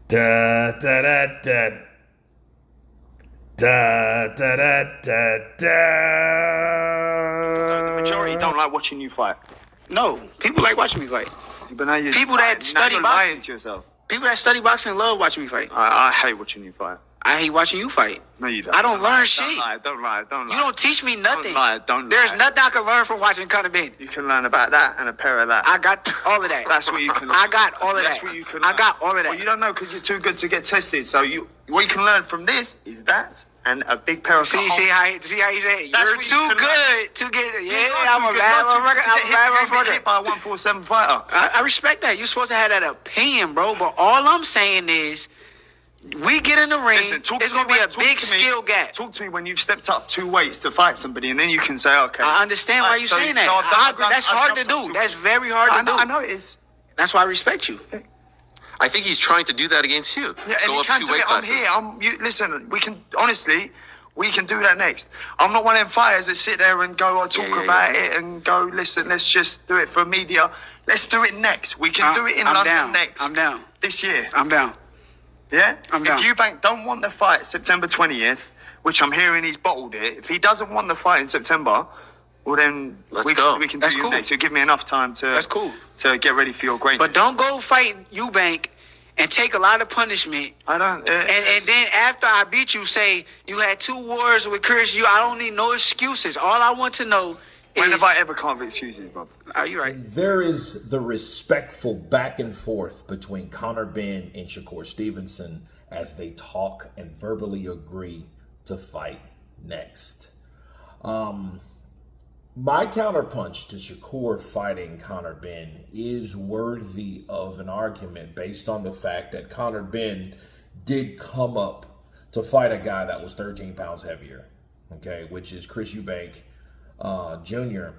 Da da da da da da da da So the majority da. don't like watching you fight. No, people like watching me fight. But now People that study you're boxing. lying to yourself. People that study boxing love watching me fight. I hate watching you fight. I hate watching you fight. No, you don't. I don't learn shit. Don't lie. You don't teach me nothing. Don't lie. There's nothing I can learn from watching Conor Benn. You can learn about that and a pair of that. I got all of that. That's what you can. I got all of That's that. what you can. I got all of that. Well, you don't know because you're too good to get tested. So what you can learn from this is that and a big pair of. See how you say it. You're too good to get. Yeah, I'm a bad motherfucker. I'm a bad motherfucker. Hit by a 147 fighter. I respect that. You're supposed to have that opinion, bro. But all I'm saying is, we get in the ring. Listen, it's gonna be a big skill gap. Talk to me when you've stepped up 2 weights to fight somebody, and then you can say, okay. I understand why you're saying that. I agree. That's hard to do. That's very hard to do. I know it is. That's why I respect you. I think he's trying to do that against you. Yeah, and Go you up can 2 do weight it. classes. Listen, we can honestly. We can do that next. I'm not one of them fighters that sit there and go, talk about it and go, listen, let's just do it for media. Let's do it next. We can do it in London next. I'm down. This year. I'm down. Yeah? I'm down. If Eubank don't want the fight September 20th, which I'm hearing he's bottled it, if he doesn't want the fight in September, well then Let's go. we can That's do cool. it next. It'll give me enough time to That's cool. to get ready for your greatness. But don't go fight Eubank and take a lot of punishment. I don't. And then after I beat you, say you had 2 wars with Chris. I don't need no excuses. All I want to know when is. have I ever come with excuses, bro? Are you right? There is the respectful back and forth between Conor Benn and Shakur Stevenson as they talk and verbally agree to fight next. My counterpunch to Shakur fighting Conor Benn is worthy of an argument based on the fact that Conor Benn did come up to fight a guy that was 13 pounds heavier, okay, which is Chris Eubank Jr.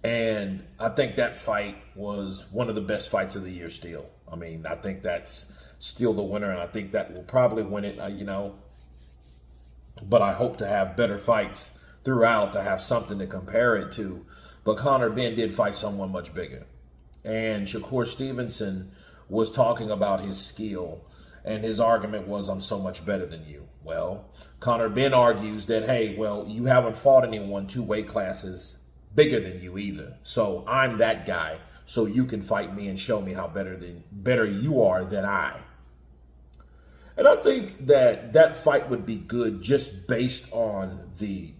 And I think that fight was one of the best fights of the year still. I mean, I think that's still the winner, and I think that will probably win it, but I hope to have better fights throughout to have something to compare it to. But Conor Benn did fight someone much bigger. And Shakur Stevenson was talking about his skill, and his argument was, I'm so much better than you. Well, Conor Benn argues that, hey, well, you haven't fought anyone 2 weight classes bigger than you either. So I'm that guy, so you can fight me and show me how better you are than I. And I think that fight would be good just based on the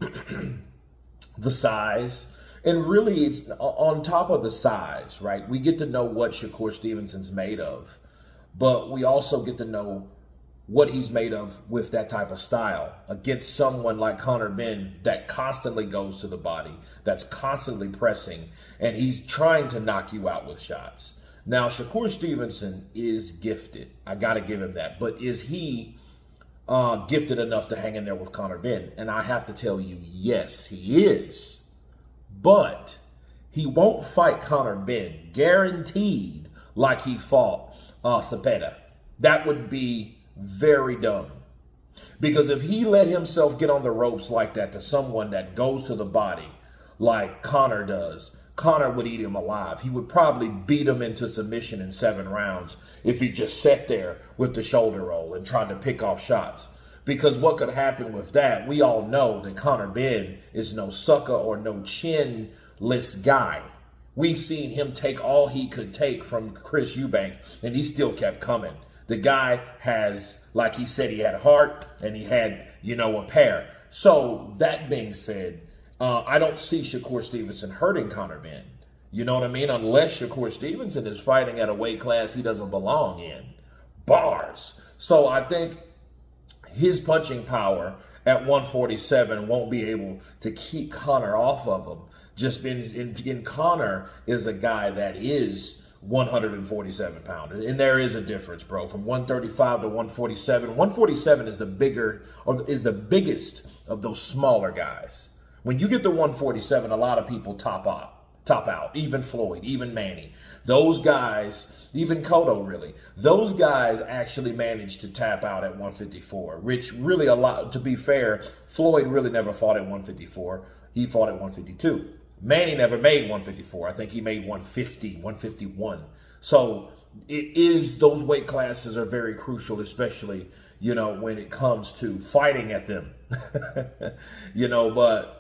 the size. And really, it's on top of the size, right? We get to know what Shakur Stevenson's made of, but we also get to know what he's made of with that type of style against someone like Conor Benn that constantly goes to the body, that's constantly pressing, and he's trying to knock you out with shots. Now, Shakur Stevenson is gifted. I got to give him that. But is he gifted enough to hang in there with Conor Benn? And I have to tell you, yes, he is. But he won't fight Conor Benn, guaranteed, like he fought Cepeda. That would be very dumb. Because if he let himself get on the ropes like that to someone that goes to the body like Conor does, Conor would eat him alive. He would probably beat him into submission in 7 rounds if he just sat there with the shoulder roll and tried to pick off shots. Because what could happen with that, we all know that Conor Benn is no sucker or no chinless guy. We've seen him take all he could take from Chris Eubank, and he still kept coming. The guy has, like he said, he had heart and he had, a pair. So that being said, I don't see Shakur Stevenson hurting Conor Benn. You know what I mean? Unless Shakur Stevenson is fighting at a weight class he doesn't belong in. Bars. So I think his punching power at 147 won't be able to keep Conor off of him. Just in Conor is a guy that is 147 pounds. And there is a difference, bro. From 135 to 147. 147 is the biggest of those smaller guys. When you get to 147, a lot of people top out. Even Floyd, even Manny. Those guys, even Cotto really, those guys actually managed to tap out at 154, which really to be fair, Floyd really never fought at 154. He fought at 152. Manny never made 154. I think he made 150, 151. So it is, those weight classes are very crucial, especially, you know, when it comes to fighting at them. You know, but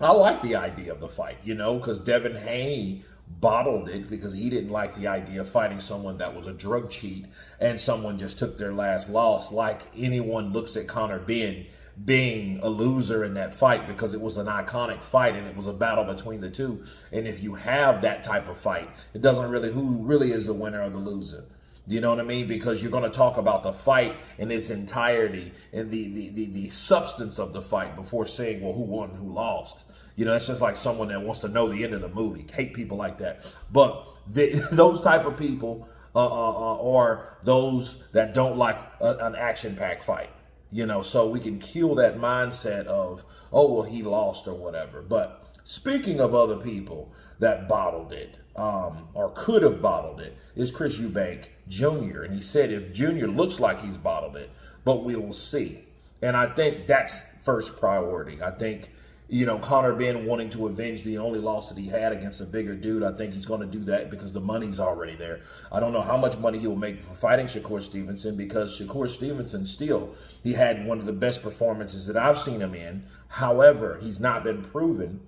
I like the idea of the fight, you know, because Devin Haney bottled it because he didn't like the idea of fighting someone that was a drug cheat and someone just took their last loss, like anyone looks at Conor Benn being a loser in that fight, because it was an iconic fight and it was a battle between the two. And if you have that type of fight, it doesn't really, who really is the winner or the loser? You know what I mean? Because you're going to talk about the fight in its entirety and the substance of the fight before saying, well, who won, who lost. You know, it's just like someone that wants to know the end of the movie. Hate people like that. But those type of people are those that don't like an action-packed fight. You know, so we can kill that mindset of, oh, well, he lost or whatever. But speaking of other people that bottled it, or could have bottled it, is Chris Eubank Jr. And he said if Jr. looks like he's bottled it, but we will see. And I think that's first priority. I think, you know, Conor Benn wanting to avenge the only loss that he had against a bigger dude, I think he's going to do that because the money's already there. I don't know how much money he will make for fighting Shakur Stevenson, because Shakur Stevenson still, he had one of the best performances that I've seen him in. However, he's not been proven,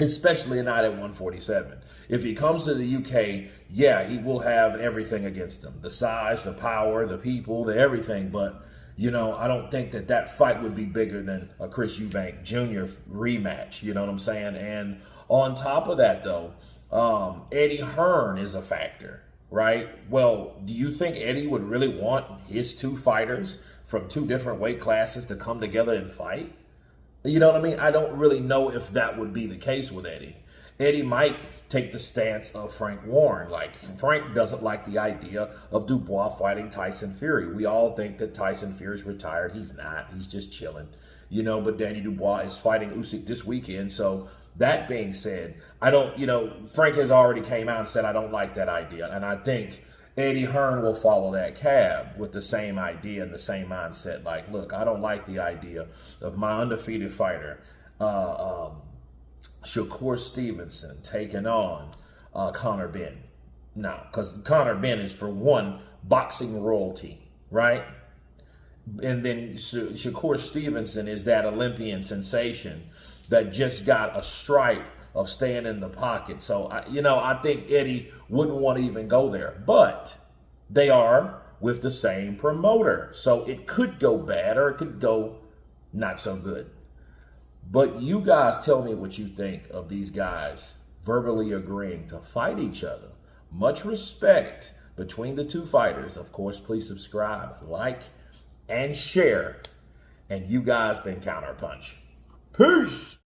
especially not at 147. If he comes to the UK, yeah, he will have everything against him. The size, the power, the people, the everything. But, you know, I don't think that that fight would be bigger than a Chris Eubank Jr. rematch. You know what I'm saying? And on top of that, though, Eddie Hearn is a factor, right? Well, do you think Eddie would really want his two fighters from two different weight classes to come together and fight? You know what I mean? I don't really know if that would be the case with Eddie. Eddie might take the stance of Frank Warren. Like, Frank doesn't like the idea of Dubois fighting Tyson Fury. We all think that Tyson Fury's retired. He's not. He's just chilling. You know, but Danny Dubois is fighting Usyk this weekend. So that being said, I don't, you know, Frank has already came out and said, I don't like that idea. And I think Eddie Hearn will follow that cab with the same idea and the same mindset. Like, look, I don't like the idea of my undefeated fighter, Shakur Stevenson, taking on Conor Benn. No, because Conor Benn is, for one, boxing royalty, right? And then Shakur Stevenson is that Olympian sensation that just got a stripe of staying in the pocket. So, I think Eddie wouldn't want to even go there. But they are with the same promoter. So it could go bad or it could go not so good. But you guys tell me what you think of these guys verbally agreeing to fight each other. Much respect between the two fighters. Of course, please subscribe, like, and share. And you guys been Counterpunch. Peace!